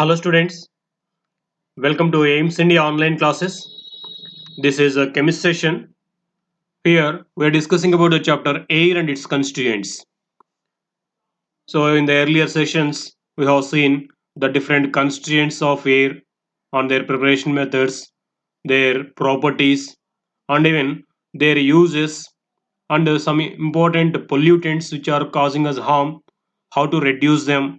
Hello students, welcome to AIMS India online classes. This is a chemist session. Here we are discussing about the chapter air and its constituents. So in the earlier sessions we have seen the different constituents of air on their preparation methods, their properties and even their uses and some important pollutants which are causing us harm, how to reduce them,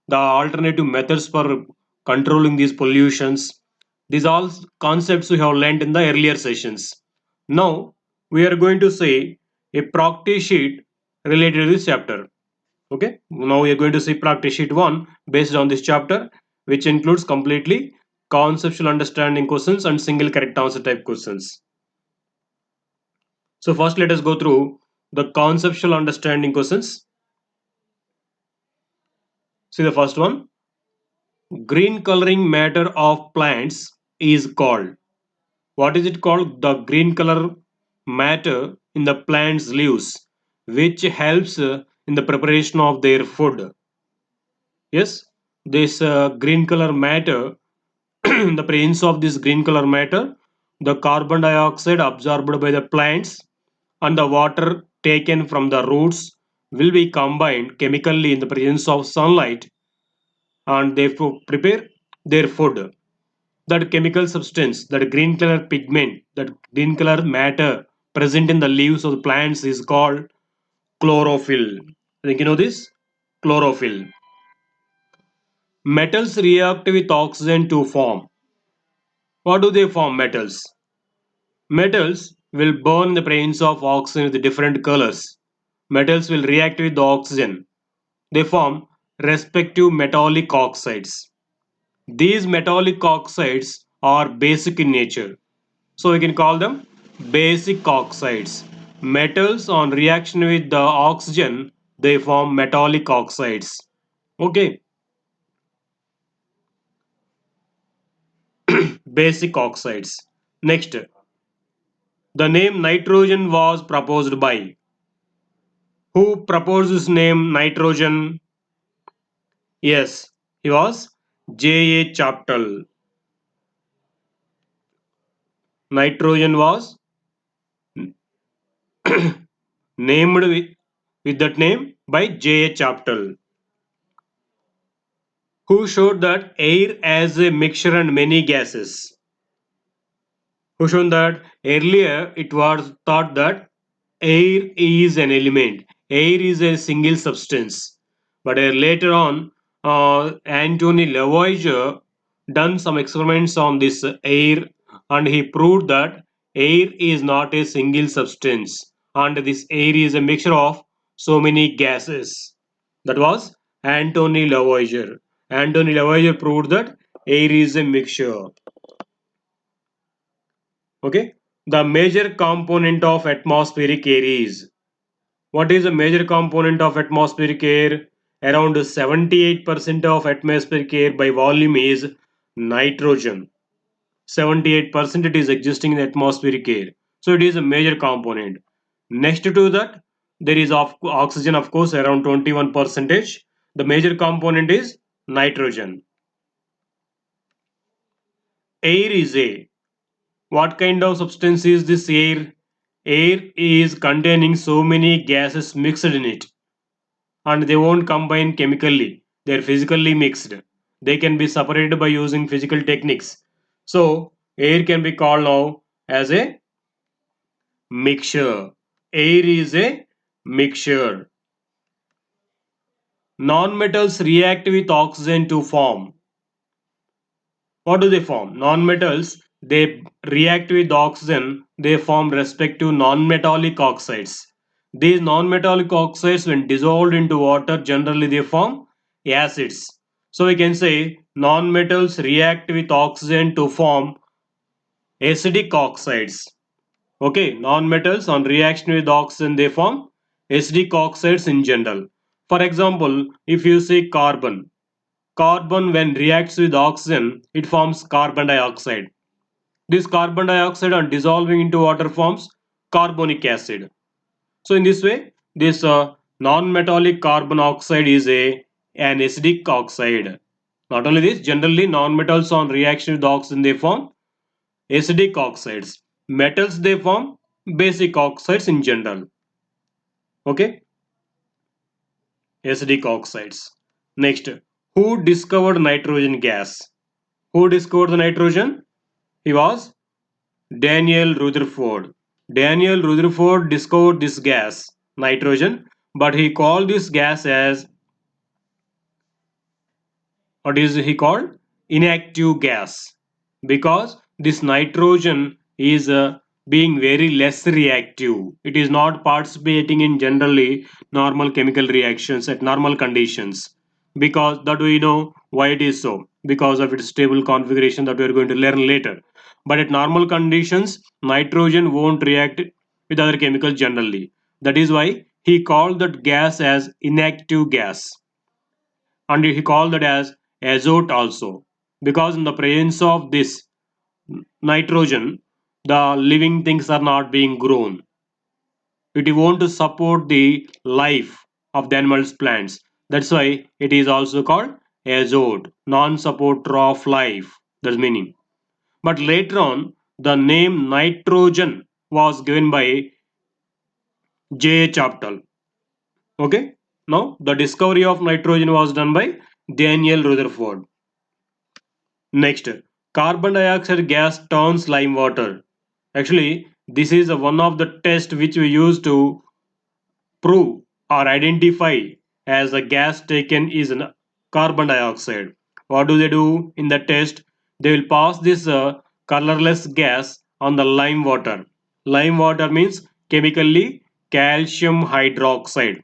the alternative methods for controlling these pollutions. These all concepts we have learned in the earlier sessions. Now we are going to say a practice sheet related to this chapter. Okay, now we are going to see practice sheet 1 based on this chapter, which includes completely conceptual understanding questions and single correct answer type questions. So first let us go through the conceptual understanding questions. See the first one. Green coloring matter of plants is called. What is it called? The green color matter in the plant's leaves, which helps in the preparation of their food. Yes, this green color matter, in the presence of this green color matter, the carbon dioxide absorbed by the plants and the water taken from the roots will be combined chemically in the presence of sunlight and they prepare their food. That chemical substance, that green color pigment, that green color matter present in the leaves of the plants is called chlorophyll. I think you know this? Chlorophyll. Metals react with oxygen to form. What do they form, metals? Metals will burn in the presence of oxygen with different colors. Metals will react with the oxygen. They form respective metallic oxides. These metallic oxides are basic in nature. So we can call them basic oxides. Metals on reaction with the oxygen, they form metallic oxides. Okay, basic oxides. Next, the name nitrogen was proposed by. Who proposed this name nitrogen? Yes, he was J.A. Chaptal. Nitrogen was named with that name by J.A. Chaptal, who showed that air as a mixture and many gases. Who shown that earlier it was thought that air is an element, air is a single substance. But later on, Anthony Lavoisier done some experiments on this air and he proved that air is not a single substance and this air is a mixture of so many gases. That was Anthony Lavoisier. Anthony Lavoisier proved that air is a mixture. Okay, the major component of atmospheric air is, what is the major component of atmospheric air? Around 78% of atmospheric air by volume is nitrogen. 78% it is existing in atmospheric air. So it is a major component. Next to that, there is oxygen, of course, around 21 percentage. The major component is nitrogen. Air is a, what kind of substance is this air? Air is containing so many gases mixed in it and they won't combine chemically. They're physically mixed. They can be separated by using physical techniques. So air can be called now as a mixture. Air is a mixture. Non-metals react with oxygen to form. What do they form? Non-metals, they react with oxygen, they form respective non-metallic oxides. These non-metallic oxides when dissolved into water generally they form acids. So we can say non-metals react with oxygen to form acidic oxides. Okay, non-metals on reaction with oxygen they form acidic oxides in general. For example, if you see carbon, carbon when reacts with oxygen, it forms carbon dioxide. This carbon dioxide on dissolving into water forms carbonic acid. So in this way, this non-metallic carbon oxide is an acidic oxide. Not only this, generally non-metals on reaction with oxygen they form acidic oxides. Metals they form basic oxides in general. Okay, acidic oxides. Next, who discovered nitrogen gas? Who discovered the nitrogen? He was Daniel Rutherford. Daniel Rutherford discovered this gas, nitrogen, but he called this gas as, what is he called? Inactive gas, because this nitrogen is being very less reactive. It is not participating in generally normal chemical reactions at normal conditions. Because that we know why it is so, because of its stable configuration that we are going to learn later. But at normal conditions, nitrogen won't react with other chemicals generally. That is why he called that gas as inactive gas, and he called that as azote also, because in the presence of this nitrogen the living things are not being grown. It won't support the life of the animals plants. That's why it is also called azote, non-supporter of life. That's meaning. But later on the name nitrogen was given by J.H. Aptal. Okay, now the discovery of nitrogen was done by Daniel Rutherford. Next, carbon dioxide gas turns lime water. Actually, this is one of the tests which we use to prove or identify as the gas taken is an carbon dioxide. What do they do in the test? They will pass this colorless gas on the lime water. Lime water means chemically calcium hydroxide.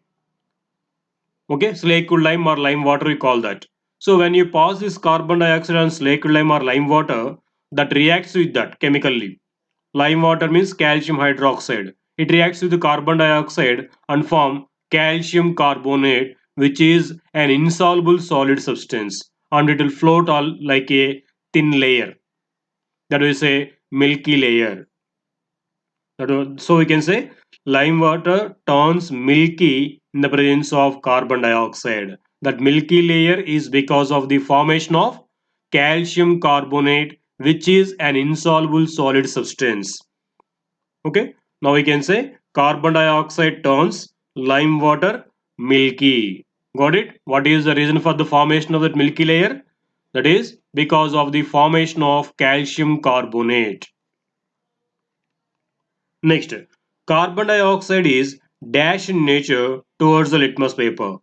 Okay, slaked lime or lime water we call that. So when you pass this carbon dioxide on slaked lime or lime water, that reacts with that chemically. Lime water means calcium hydroxide. It reacts with the carbon dioxide and form calcium carbonate, which is an insoluble solid substance, and it will float all like a thin layer, that is a milky layer. So we can say lime water turns milky in the presence of carbon dioxide. That milky layer is because of the formation of calcium carbonate, which is an insoluble solid substance. Okay, now we can say carbon dioxide turns lime water milky. Got it? What is the reason for the formation of that milky layer? That is because of the formation of calcium carbonate. Next, carbon dioxide is dash in nature towards the litmus paper.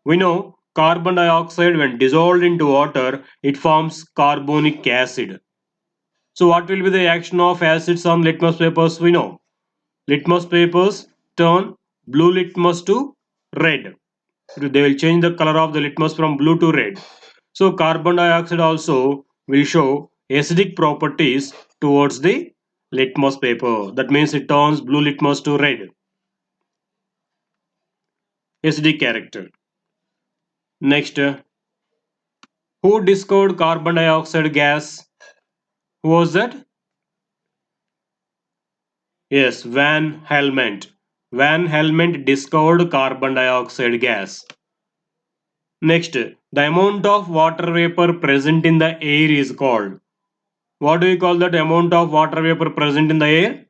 We know carbon dioxide, when dissolved into water, it forms carbonic acid. So what will be the action of acids on litmus papers? We know litmus papers turn blue litmus to red. They will change the color of the litmus from blue to red. So carbon dioxide also will show acidic properties towards the litmus paper. That means it turns blue litmus to red. Acidic character. Next, who discovered carbon dioxide gas? Who was that? Yes, Van Helmont. Van Helmont discovered carbon dioxide gas. Next, the amount of water vapor present in the air is called. What do we call that amount of water vapor present in the air?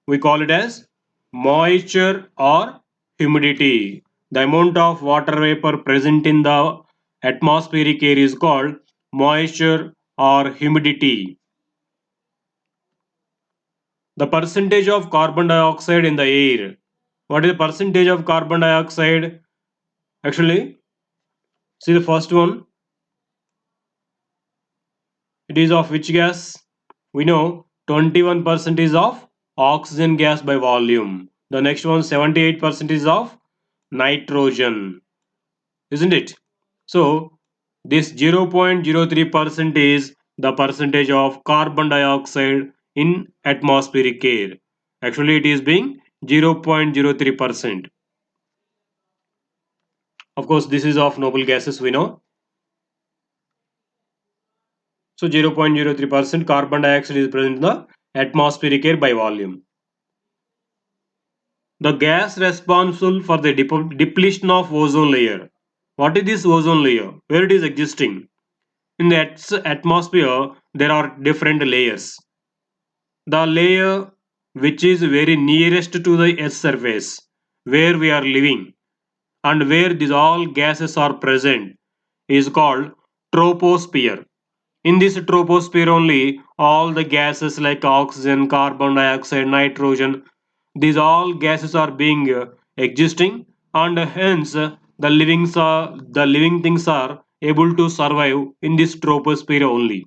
We call it as moisture or humidity. The amount of water vapor present in the atmospheric air is called moisture or humidity. The percentage of carbon dioxide in the air. What is the percentage of carbon dioxide? Actually, see the first one. It is of which gas? We know 21% is of oxygen gas by volume. The next one 78% is of nitrogen, isn't it? So this 0.03% is the percentage of carbon dioxide in atmospheric air. Actually it is being 0.03%. Of course this is of noble gases we know. So 0.03% carbon dioxide is present in the atmospheric air by volume. The gas responsible for the depletion of ozone layer. What is this ozone layer? Where it is existing? In the atmosphere, there are different layers. The layer which is very nearest to the Earth's surface, where we are living, and where these all gases are present, is called troposphere. In this troposphere only, all the gases like oxygen, carbon dioxide, nitrogen, these all gases are being existing, and hence the living things are able to survive in this troposphere only.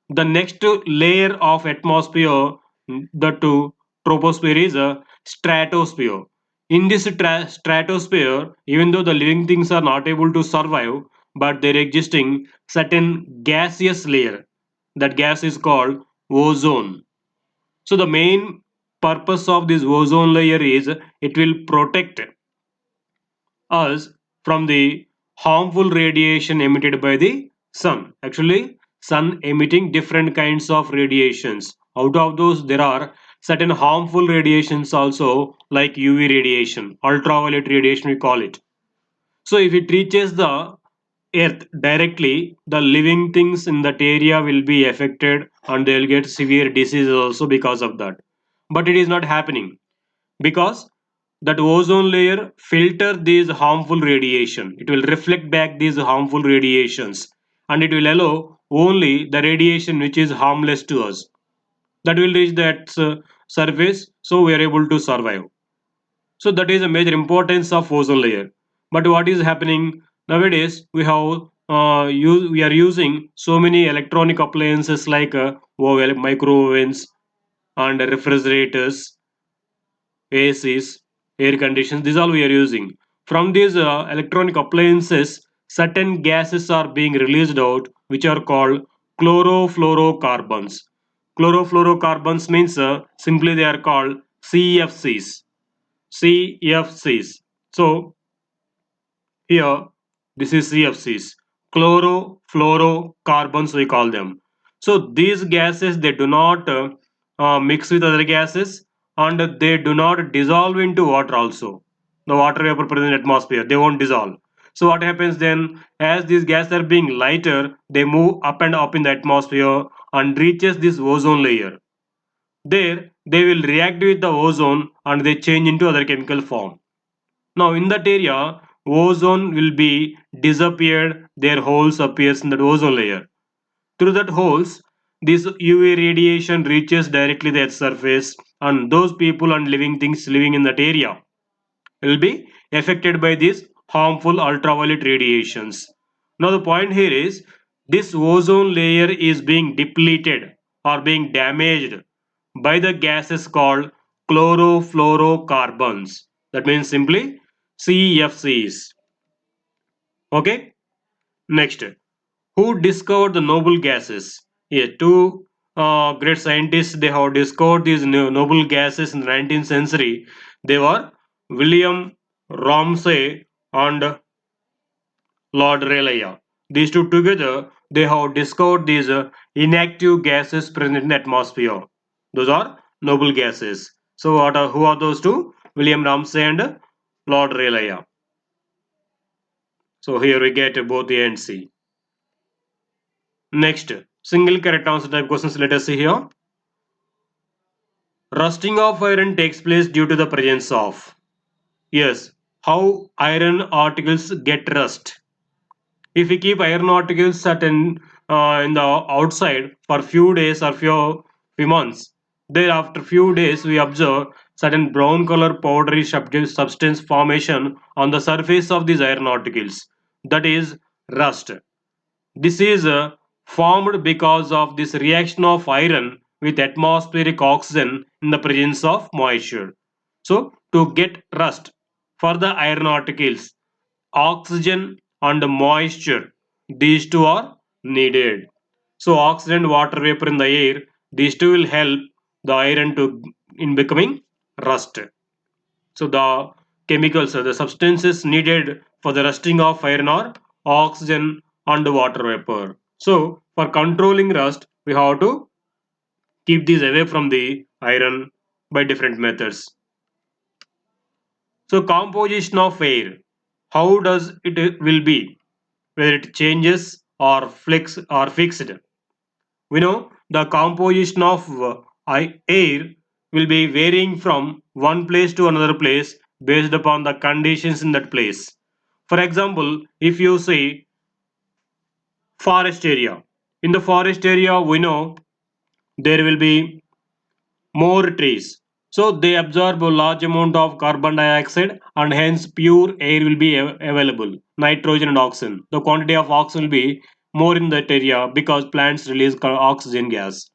The next layer of atmosphere, the two troposphere, is a stratosphere. In this stratosphere, even though the living things are not able to survive, but there existing certain gaseous layer. That gas is called ozone. So the main purpose of this ozone layer is it will protect us from the harmful radiation emitted by the sun. Actually, sun emitting different kinds of radiations. Out of those, there are certain harmful radiations also, like UV radiation, ultraviolet radiation we call it. So if it reaches the earth directly, the living things in that area will be affected and they'll get severe diseases also because of that. But it is not happening because that ozone layer filter these harmful radiation. It will reflect back these harmful radiations and it will allow only the radiation which is harmless to us, that will reach that surface, so we are able to survive. So that is a major importance of ozone layer. But what is happening nowadays, we are using so many electronic appliances like micro ovens and refrigerators, ACs, air conditions, these all we are using. From these electronic appliances, certain gases are being released out which are called chlorofluorocarbons. Chlorofluorocarbons means simply they are called CFCs. CFCs. So here, this is CFCs, chlorofluorocarbons we call them. So these gases they do not mix with other gases and they do not dissolve into water also. The water vapor present in atmosphere they won't dissolve. So what happens then? As these gases are being lighter, they move up and up in the atmosphere and reaches this ozone layer. There they will react with the ozone and they change into other chemical form. Now in that area, ozone will be disappeared, their holes appears in the ozone layer. Through that holes, this UV radiation reaches directly the Earth's surface and those people and living things living in that area will be affected by these harmful ultraviolet radiations. Now the point here is this ozone layer is being depleted or being damaged by the gases called chlorofluorocarbons. That means simply CFCs. Okay. Next, who discovered the noble gases? Here, two great scientists they have discovered these noble gases in the 19th century. They were William Ramsay and Lord Rayleigh. These two together they have discovered these inactive gases present in the atmosphere. Those are noble gases. So who are those two? William Ramsay and Lord Rayleigh. So here we get both A and C. Next, single correct answer type questions. Let us see here. Rusting of iron takes place due to the presence of. Yes. How iron articles get rust? If we keep iron articles certain in the outside for few days or few months, then after few days we observe certain brown color powdery substance formation on the surface of these iron articles. That is rust. This is formed because of this reaction of iron with atmospheric oxygen in the presence of moisture. So, to get rust for the iron particles, oxygen and moisture, these two are needed. So, oxygen and water vapor in the air, these two will help the iron to in becoming rust. So the chemicals or the substances needed for the rusting of iron are oxygen and water vapor. So for controlling rust, we have to keep these away from the iron by different methods. So composition of air, how does it will be? Whether it changes or fixed. We know the composition of air will be varying from one place to another place based upon the conditions in that place. For example, if you say forest area, in the forest area we know there will be more trees. So they absorb a large amount of carbon dioxide and hence pure air will be available, nitrogen and oxygen. The quantity of oxygen will be more in that area because plants release oxygen gas.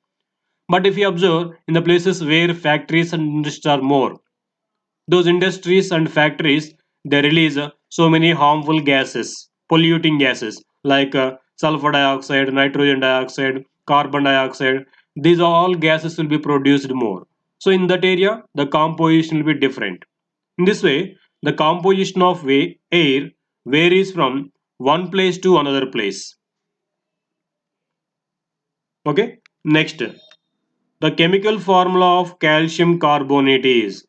But if you observe in the places where factories and industries are more, those industries and factories they release so many harmful gases, polluting gases like sulfur dioxide, nitrogen dioxide, carbon dioxide. These all gases will be produced more. So in that area, the composition will be different. In this way, the composition of air varies from one place to another place. Okay. Next, the chemical formula of calcium carbonate is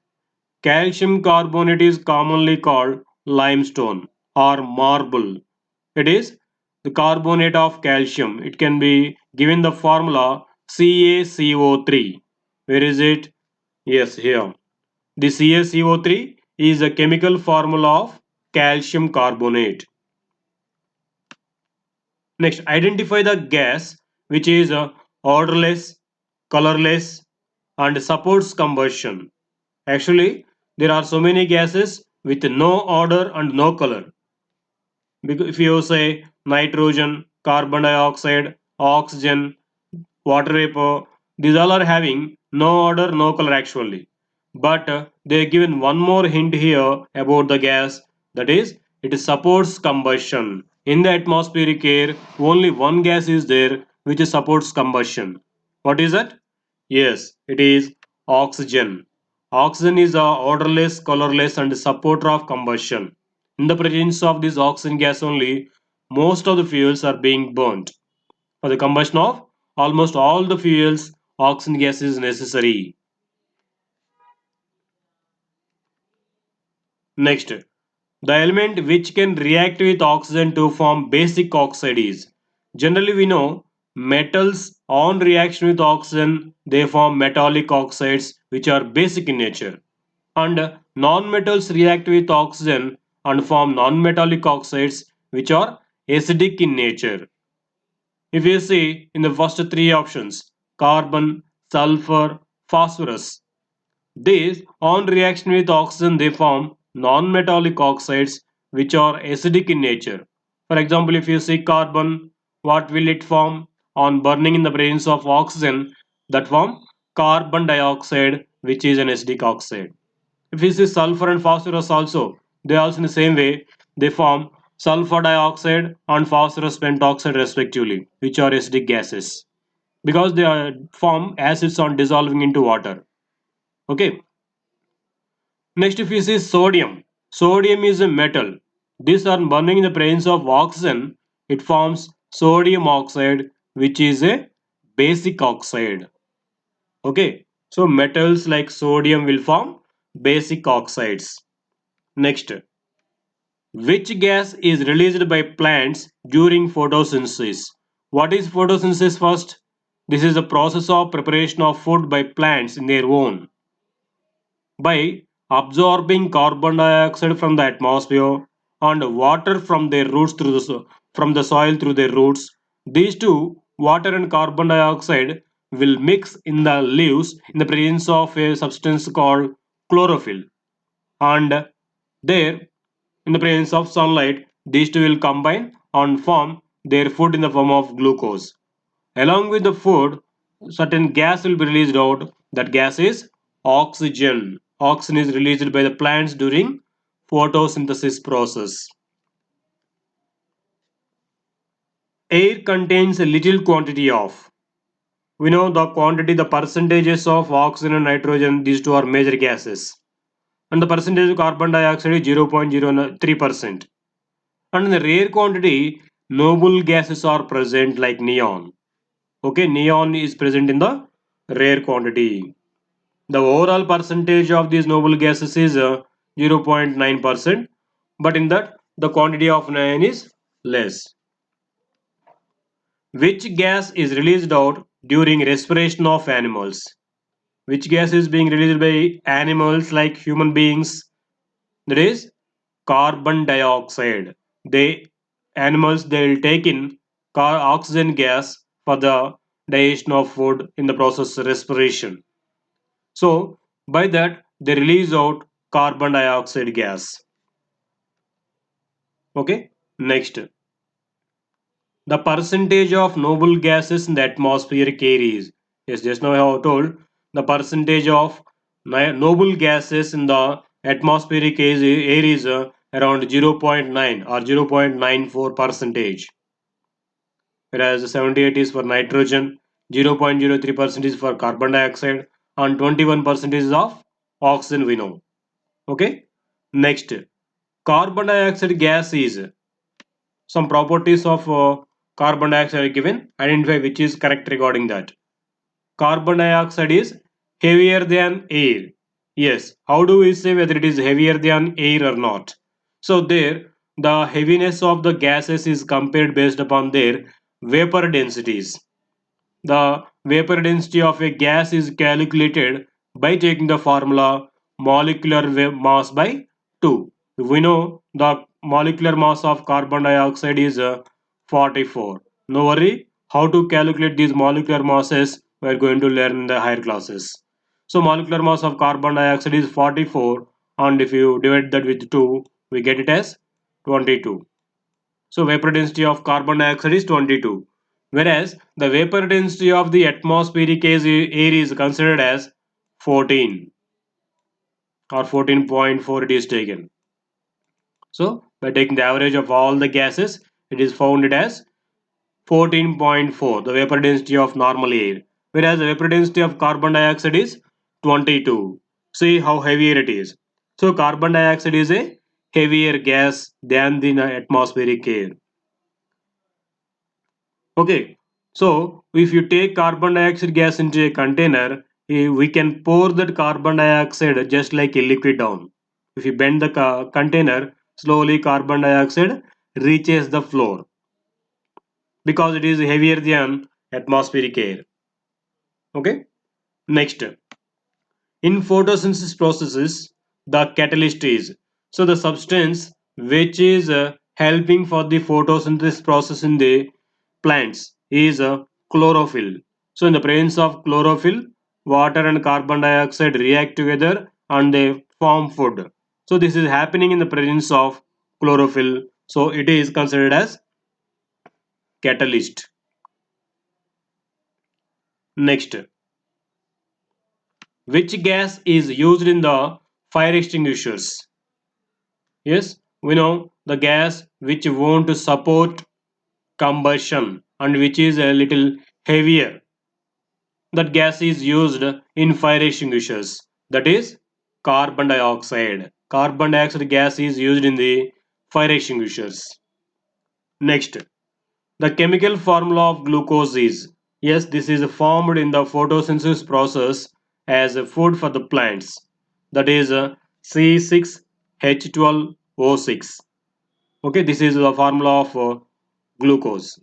calcium carbonate is commonly called limestone or marble. It is the carbonate of calcium. It can be given the formula CaCO3. Where is it? Yes, here. The CaCO3 is a chemical formula of calcium carbonate. Next, identify the gas which is odorless, colorless, and supports combustion. Actually, there are so many gases with no odor and no color. Because if you say nitrogen, carbon dioxide, oxygen, water vapor, these all are having no odor, no color actually. But they are given one more hint here about the gas, that is, it supports combustion. In the atmospheric air, only one gas is there which supports combustion. What is that? Yes, it is oxygen. Oxygen is a odorless, colorless, and supporter of combustion. In the presence of this oxygen gas only, most of the fuels are being burnt. For the combustion of almost all the fuels, oxygen gas is necessary. Next, the element which can react with oxygen to form basic oxide is generally we know metals on reaction with oxygen they form metallic oxides which are basic in nature, and non-metals react with oxygen and form non-metallic oxides which are acidic in nature. If you see in the first three options carbon, sulfur, phosphorus, these on reaction with oxygen they form non-metallic oxides which are acidic in nature. For example, if you see carbon, what will it form? On burning in the presence of oxygen, that form carbon dioxide which is an acidic oxide. If you see sulfur and phosphorus also, they also in the same way they form sulfur dioxide and phosphorus pentoxide respectively, which are acidic gases because they are form acids on dissolving into water. Okay. Next, if you see sodium, sodium is a metal. This on burning in the presence of oxygen, it forms sodium oxide, which is a basic oxide. Okay, so metals like sodium will form basic oxides. Next, which gas is released by plants during photosynthesis? What is photosynthesis first? This is the process of preparation of food by plants in their own by absorbing carbon dioxide from the atmosphere and water from their roots through from the soil through their roots. These two, water and carbon dioxide, will mix in the leaves in the presence of a substance called chlorophyll, and there in the presence of sunlight, these two will combine and form their food in the form of glucose. Along with the food, certain gas will be released out. That gas is oxygen. Oxygen is released by the plants during photosynthesis process. Air contains a little quantity of. We know the quantity, the percentages of oxygen and nitrogen, these two are major gases. And the percentage of carbon dioxide is 0.03%. And in the rare quantity, noble gases are present like neon. Okay, neon is present in the rare quantity. The overall percentage of these noble gases is 0.9%, but in that the quantity of neon is less. Which gas is released out during respiration of animals? Which gas is being released by animals like human beings? That is carbon dioxide. They animals they will take in oxygen gas for the digestion of food in the process of respiration. So by that they release out carbon dioxide gas. Okay. Next, the percentage of noble gases in the atmospheric air is, yes, just now I have told the percentage of noble gases in the atmospheric air is around 0.9 or 0.94 percentage, whereas 78 is for nitrogen, 0.03% is for carbon dioxide, and 21% is of oxygen we know. Okay. Next, carbon dioxide gas is, some properties of carbon dioxide are given. Identify which is correct regarding that. Carbon dioxide is heavier than air. Yes. How do we say whether it is heavier than air or not? So there, the heaviness of the gases is compared based upon their vapor densities. The vapor density of a gas is calculated by taking the formula molecular mass by 2. We know the molecular mass of carbon dioxide is 44. No worry, how to calculate these molecular masses we are going to learn in the higher classes. So molecular mass of carbon dioxide is 44, and if you divide that with 2, we get it as 22. So vapor density of carbon dioxide is 22, whereas the vapor density of the atmospheric air is considered as 14 or 14.4 it is taken. So by taking the average of all the gases, it is found as 14.4, the vapor density of normal air, whereas the vapor density of carbon dioxide is 22. See how heavier it is. So carbon dioxide is a heavier gas than the atmospheric air. Okay, so if you take carbon dioxide gas into a container, we can pour that carbon dioxide just like a liquid down. If you bend the container, slowly carbon dioxide reaches the floor because it is heavier than atmospheric air. Okay, next, in photosynthesis processes, the catalyst is, so the substance which is helping for the photosynthesis process in the plants is chlorophyll. So in the presence of chlorophyll, water and carbon dioxide react together and they form food. So this is happening in the presence of chlorophyll. So it is considered as catalyst. Next, which gas is used in the fire extinguishers? Yes, we know the gas which won't support combustion and which is a little heavier. That gas is used in fire extinguishers. That is carbon dioxide. Carbon dioxide gas is used in the fire extinguishers. Next, the chemical formula of glucose is, yes, this is formed in the photosynthesis process as a food for the plants. That is C6H12O6. Okay, this is the formula of glucose.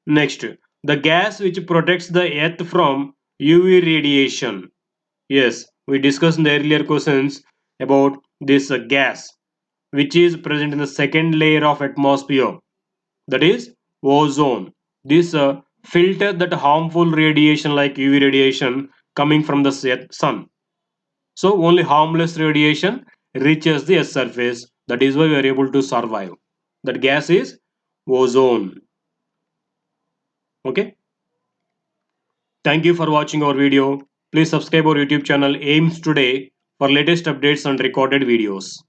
Next, the gas which protects the earth from UV radiation. Yes, we discussed in the earlier questions about this gas which is present in the second layer of atmosphere, that is ozone. This filter that harmful radiation like UV radiation coming from the sun. So only harmless radiation reaches the earth's surface. That is why we are able to survive. That gas is ozone. Okay. Thank you for watching our video. Please subscribe our YouTube channel AIMS Today for latest updates and recorded videos.